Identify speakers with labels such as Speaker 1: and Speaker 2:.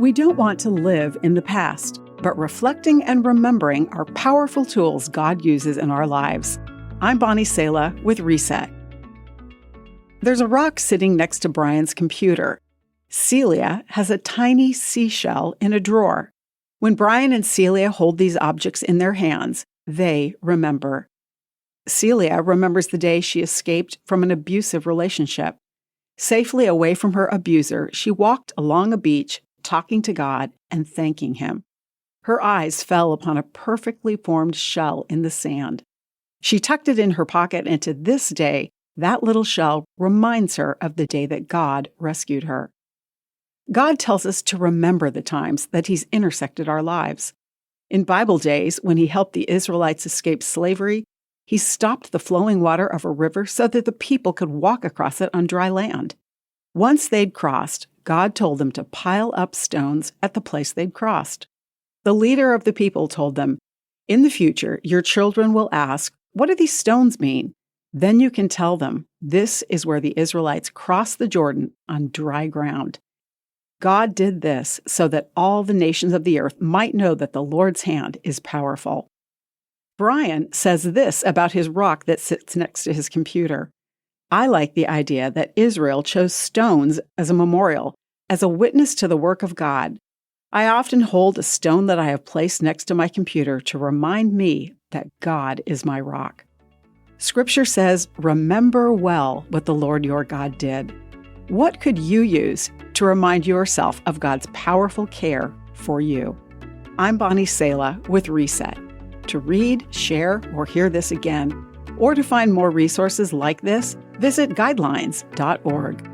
Speaker 1: We don't want to live in the past, but reflecting and remembering are powerful tools God uses in our lives. I'm Bonnie Sala with Reset. There's a rock sitting next to Brian's computer. Celia has a tiny seashell in a drawer. When Brian and Celia hold these objects in their hands, they remember. Celia remembers the day she escaped from an abusive relationship. Safely away from her abuser, she walked along a beach, talking to God and thanking Him. Her eyes fell upon a perfectly formed shell in the sand. She tucked it in her pocket, and to this day, that little shell reminds her of the day that God rescued her. God tells us to remember the times that He's intersected our lives. In Bible days, when He helped the Israelites escape slavery, He stopped the flowing water of a river so that the people could walk across it on dry land. Once they'd crossed, God told them to pile up stones at the place they'd crossed. The leader of the people told them, "In the future, your children will ask, 'What do these stones mean?' Then you can tell them, 'This is where the Israelites crossed the Jordan on dry ground.'" God did this so that all the nations of the earth might know that the Lord's hand is powerful. Brian says this about his rock that sits next to his computer. "I like the idea that Israel chose stones as a memorial, as a witness to the work of God. I often hold a stone that I have placed next to my computer to remind me that God is my rock." Scripture says, "Remember well what the Lord your God did." What could you use to remind yourself of God's powerful care for you? I'm Bonnie Sala with Reset. To read, share, or hear this again, or to find more resources like this, visit guidelines.org.